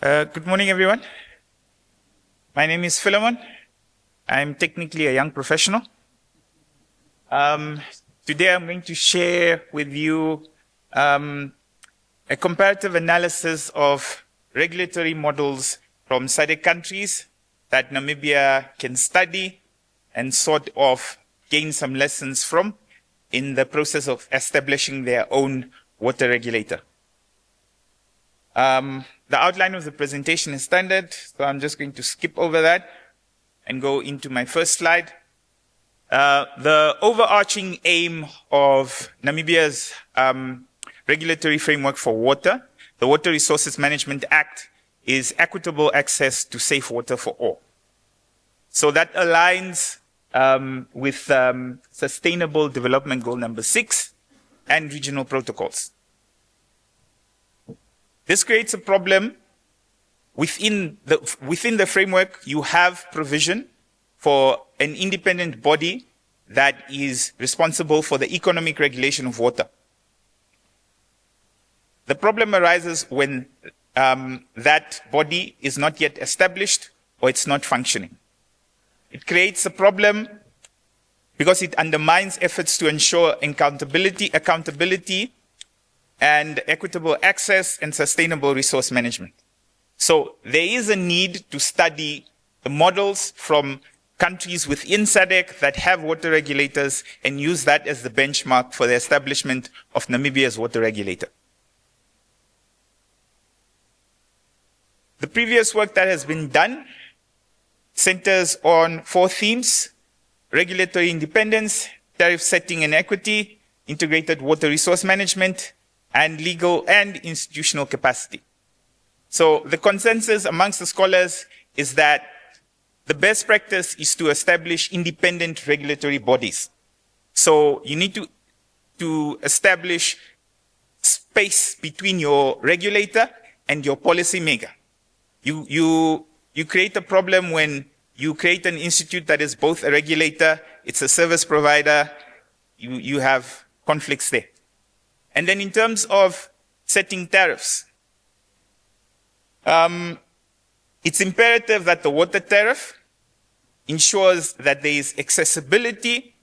Good morning, everyone. My name is Philemon. I'm technically a young professional. Today I'm going to share with you a comparative analysis of regulatory models from SADC countries that Namibia can study and sort of gain some lessons from in the process of establishing their own water regulator. The outline of the presentation is standard, so I'm just going to skip over that and go into my first slide. The overarching aim of Namibia's regulatory framework for water, the Water Resources Management Act, is equitable access to safe water for all. So that aligns with Sustainable Development Goal number 6 and regional protocols. This creates a problem. Within the framework, you have provision for an independent body that is responsible for the economic regulation of water. The problem arises when that body is not yet established or it's not functioning. It creates a problem because it undermines efforts to ensure accountability, and equitable access and sustainable resource management. So there is a need to study the models from countries within SADC that have water regulators and use that as the benchmark for the establishment of Namibia's water regulator. The previous work that has been done centers on 4 themes: regulatory independence, tariff setting and equity, integrated water resource management, and legal and institutional capacity. So the consensus amongst the scholars is that the best practice is to establish independent regulatory bodies. So you need to establish space between your regulator and your policymaker. You create a problem when you create an institute that is both a regulator, it's a service provider, you have conflicts there. And then in terms of setting tariffs, it's imperative that the water tariff ensures that there is accessibility,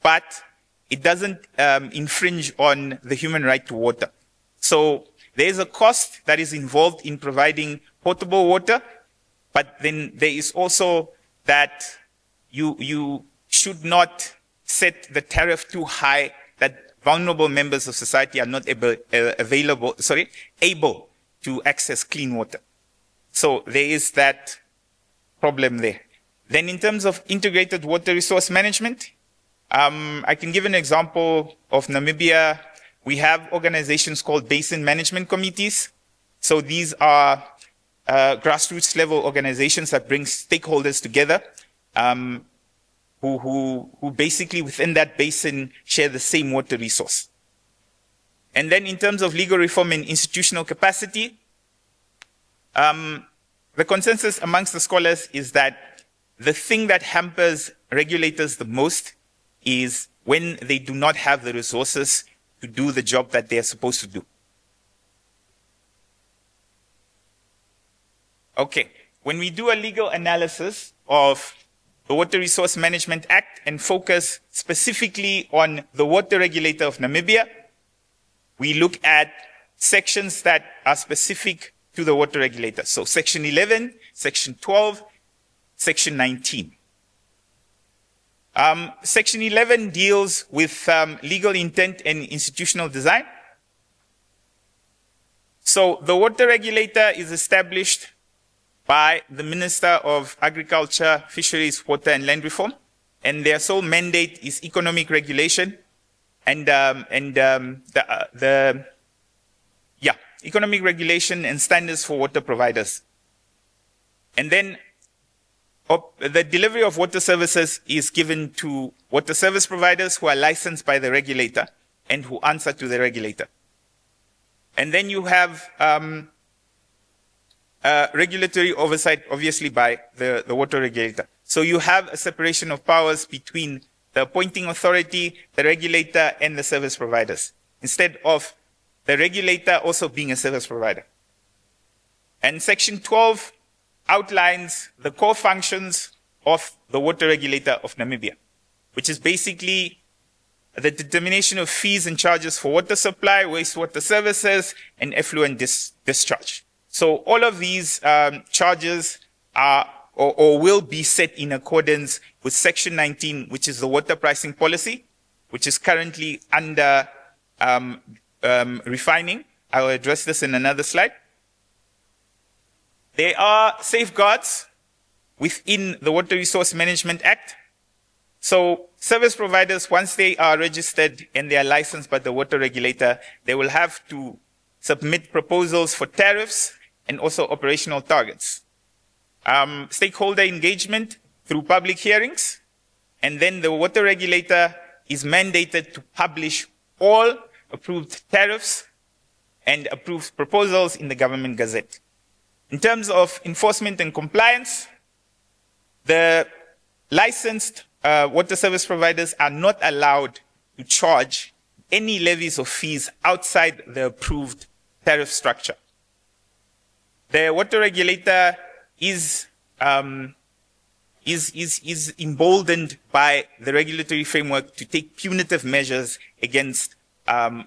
but it doesn't infringe on the human right to water. So there is a cost that is involved in providing potable water, but then there is also that you should not set the tariff too high that vulnerable members of society are not able to access clean water. So there is that problem there. Then in terms of integrated water resource management, I can give an example of Namibia. We have organizations called basin management committees. So these are grassroots level organizations that bring stakeholders together, who basically within that basin share the same water resource. And then in terms of legal reform and institutional capacity, the consensus amongst the scholars is that the thing that hampers regulators the most is when they do not have the resources to do the job that they are supposed to do. Okay, when we do a legal analysis of the Water Resource Management Act and focus specifically on the water regulator of Namibia, we look at sections that are specific to the water regulator. So Section 11, Section 12, Section 19. Section 11 deals with legal intent and institutional design. So the water regulator is established by the Minister of Agriculture, Fisheries, Water and Land Reform, and their sole mandate is economic regulation economic regulation and standards for water providers. And then the delivery of water services is given to water service providers who are licensed by the regulator and who answer to the regulator. And then you have regulatory oversight, obviously, by the water regulator. So you have a separation of powers between the appointing authority, the regulator, and the service providers, instead of the regulator also being a service provider. And Section 12 outlines the core functions of the water regulator of Namibia, which is basically the determination of fees and charges for water supply, wastewater services, and effluent discharge. So all of these charges are or will be set in accordance with Section 19, which is the water pricing policy, which is currently under refining. I will address this in another slide. There are safeguards within the Water Resource Management Act. So service providers, once they are registered and they are licensed by the water regulator, they will have to submit proposals for tariffs and also operational targets. Stakeholder engagement through public hearings, and then the water regulator is mandated to publish all approved tariffs and approved proposals in the Government Gazette. In terms of enforcement and compliance, the licensed water service providers are not allowed to charge any levies or fees outside the approved tariff structure. The water regulator is emboldened by the regulatory framework to take punitive measures against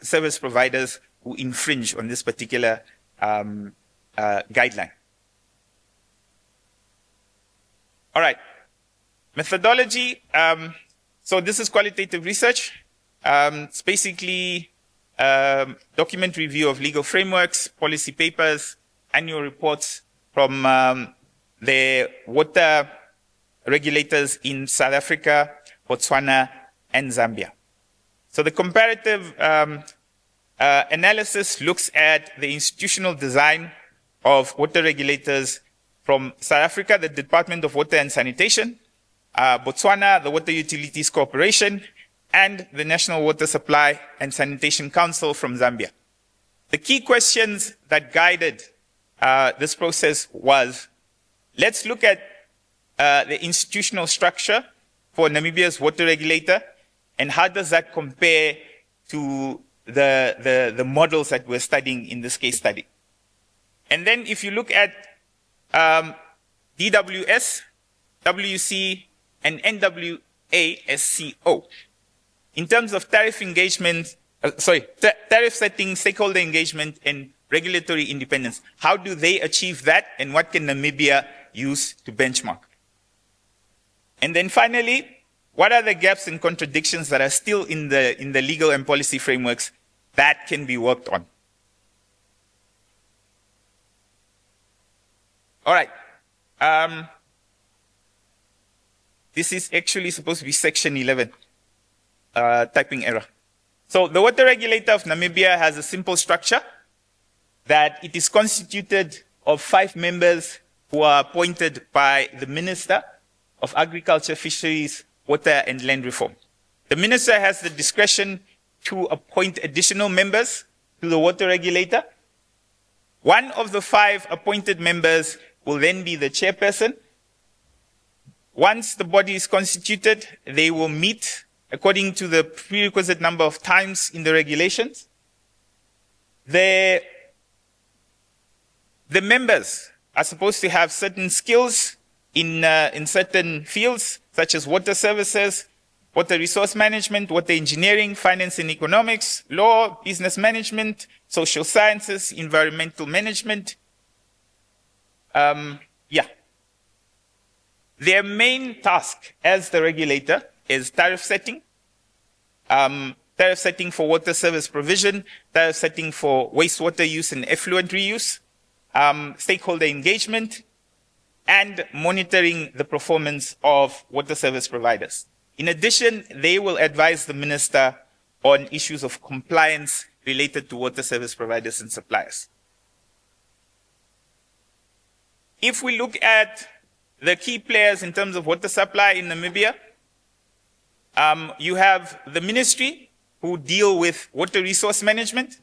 service providers who infringe on this particular guideline. All right, methodology. So this is qualitative research. It's basically document review of legal frameworks, policy papers, annual reports from the water regulators in South Africa, Botswana, and Zambia. So the comparative analysis looks at the institutional design of water regulators from South Africa, the Department of Water and Sanitation, Botswana, the Water Utilities Corporation, and the National Water Supply and Sanitation Council from Zambia. The key questions that guided this process was, let's look at the institutional structure for Namibia's water regulator, and how does that compare to the models that we're studying in this case study. And then if you look at DWS, WC, and NWASCO, in terms of tariff engagement, tariff setting, stakeholder engagement, and regulatory independence, how do they achieve that, and what can Namibia use to benchmark? And then finally, what are the gaps and contradictions that are still in the legal and policy frameworks that can be worked on? All right. This is actually supposed to be section 11, typing error. So the water regulator of Namibia has a simple structure that it is constituted of 5 members who are appointed by the Minister of Agriculture, Fisheries, Water and Land Reform. The Minister has the discretion to appoint additional members to the water regulator. One of the 5 appointed members will then be the chairperson. Once the body is constituted, they will meet according to the prerequisite number of times in the regulations. The members are supposed to have certain skills in certain fields, such as water services, water resource management, water engineering, finance and economics, law, business management, social sciences, environmental management. Their main task as the regulator is tariff setting for water service provision, tariff setting for wastewater use and effluent reuse, stakeholder engagement, and monitoring the performance of water service providers. In addition, they will advise the minister on issues of compliance related to water service providers and suppliers. If we look at the key players in terms of water supply in Namibia, you have the ministry who deal with water resource management.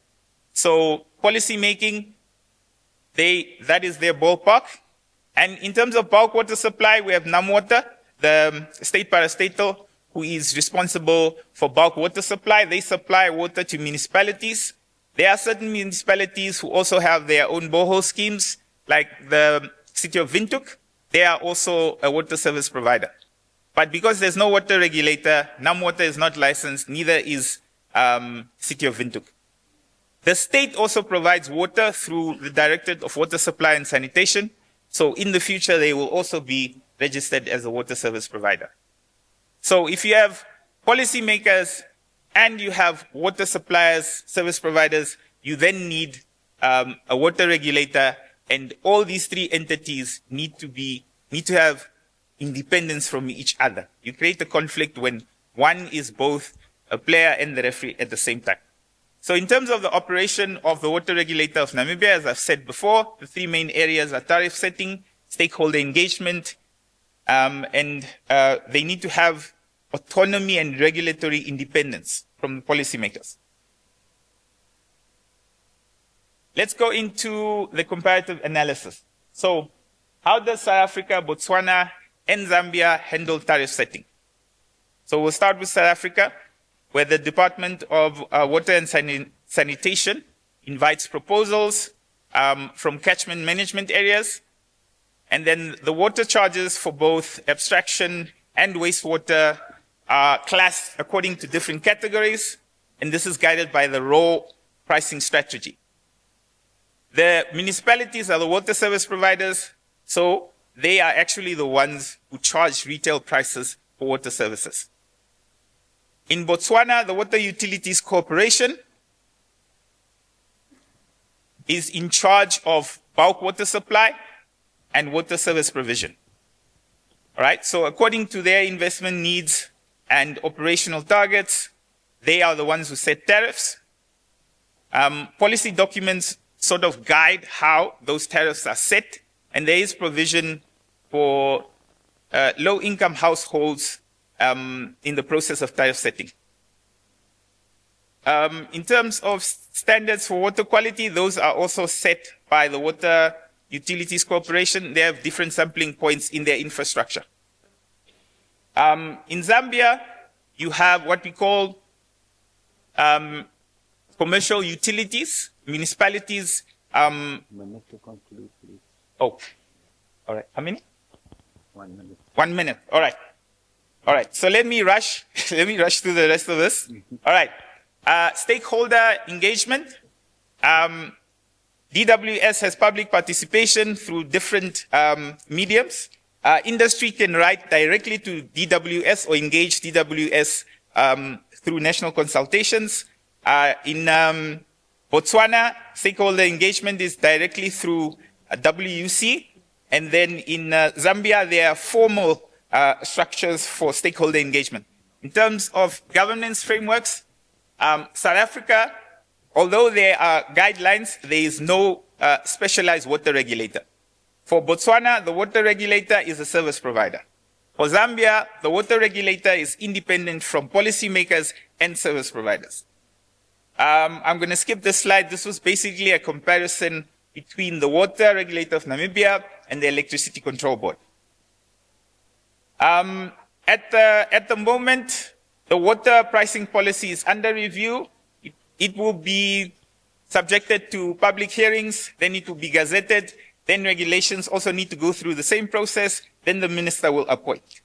So policy making, that is their ballpark. And in terms of bulk water supply, we have NamWater, the state parastatal, who is responsible for bulk water supply. They supply water to municipalities. There are certain municipalities who also have their own borehole schemes. like the city of Windhoek, they are also a water service provider. But because there's no water regulator, NamWater is not licensed, neither is city of Windhoek. The state also provides water through the Directorate of Water Supply and Sanitation. So in the future, they will also be registered as a water service provider. So if you have policymakers and you have water suppliers, service providers, you then need a water regulator, and all these three entities need to have independence from each other. You create a conflict when one is both a player and the referee at the same time. So in terms of the operation of the water regulator of Namibia, as I've said before, the three main areas are tariff setting, stakeholder engagement, and they need to have autonomy and regulatory independence from the policymakers. Let's go into the comparative analysis. So how does South Africa, Botswana, and Zambia handle tariff setting? So we'll start with South Africa, where the Department of Water and Sanitation invites proposals from catchment management areas. And then the water charges for both abstraction and wastewater are classed according to different categories. And this is guided by the raw pricing strategy. The municipalities are the water service providers, so they are actually the ones who charge retail prices for water services. In Botswana, the Water Utilities Corporation is in charge of bulk water supply and water service provision. All right, so according to their investment needs and operational targets, they are the ones who set tariffs. Policy documents sort of guide how those tariffs are set, and there is provision for low-income households in the process of tariff setting. In terms of standards for water quality, those are also set by the Water Utilities Corporation. They have different sampling points in their infrastructure. In Zambia, you have what we call commercial utilities, municipalities. Minute to conclude, please. Oh, all right. How many? 1 minute. 1 minute. All right. All right. So let me rush. Let me rush through the rest of this. All right. Stakeholder engagement. DWS has public participation through different mediums. Industry can write directly to DWS or engage DWS through national consultations. In Botswana, stakeholder engagement is directly through WUC. And then in Zambia, there are formal structures for stakeholder engagement. In terms of governance frameworks, South Africa, although there are guidelines, there is no specialized water regulator. For Botswana, the water regulator is a service provider. For Zambia, the water regulator is independent from policymakers and service providers. I'm going to skip this slide. This was basically a comparison between the water regulator of Namibia and the Electricity Control Board. At the moment, the water pricing policy is under review. It will be subjected to public hearings, then it will be gazetted, then regulations also need to go through the same process, then the minister will appoint.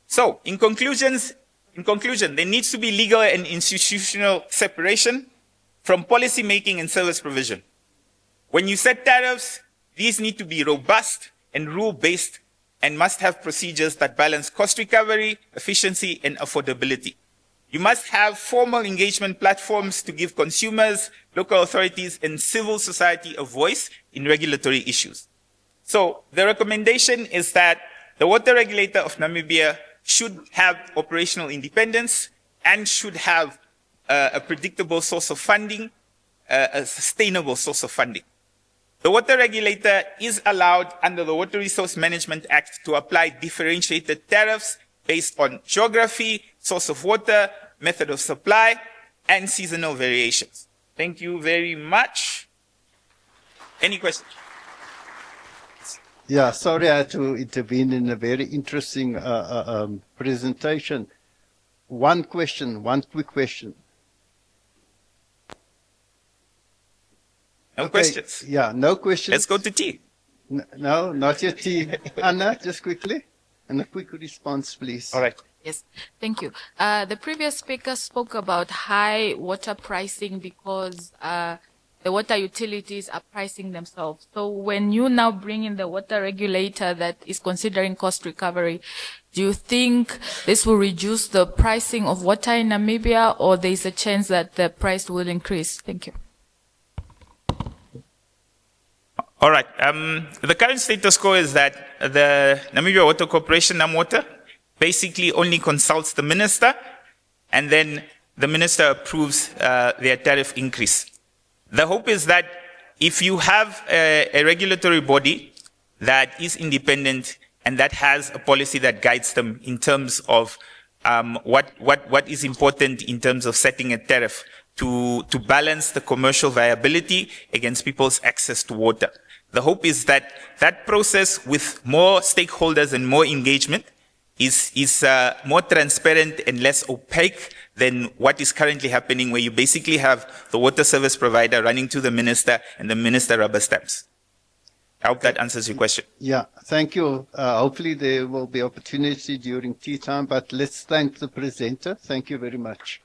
So, in conclusion, there needs to be legal and institutional separation from policy making and service provision. When you set tariffs, these need to be robust and rule-based and must have procedures that balance cost recovery, efficiency, and affordability. You must have formal engagement platforms to give consumers, local authorities, and civil society a voice in regulatory issues. So the recommendation is that the water regulator of Namibia should have operational independence and should have a predictable source of funding, a sustainable source of funding. The water regulator is allowed under the Water Resource Management Act to apply differentiated tariffs based on geography, source of water, method of supply, and seasonal variations. Thank you very much. Any questions? Yeah, sorry I had to intervene in a very interesting presentation. One question, one quick question. No Okay, questions. Yeah, no questions. Let's go to tea. No, not yet. Anna, just quickly. And a quick response, please. All right. Yes, thank you. The previous speaker spoke about high water pricing because the water utilities are pricing themselves. So when you now bring in the water regulator that is considering cost recovery, do you think this will reduce the pricing of water in Namibia, or there is a chance that the price will increase? Thank you. All right. The current status quo is that the Namibia Water Corporation, NamWater, basically only consults the minister, and then the minister approves their tariff increase. The hope is that if you have a regulatory body that is independent and that has a policy that guides them in terms of what is important in terms of setting a tariff to balance the commercial viability against people's access to water. The hope is that that process, with more stakeholders and more engagement, is more transparent and less opaque than what is currently happening, where you basically have the water service provider running to the minister and the minister rubber stamps. I hope that answers your question. Yeah, thank you. Hopefully there will be opportunity during tea time, but let's thank the presenter. Thank you very much.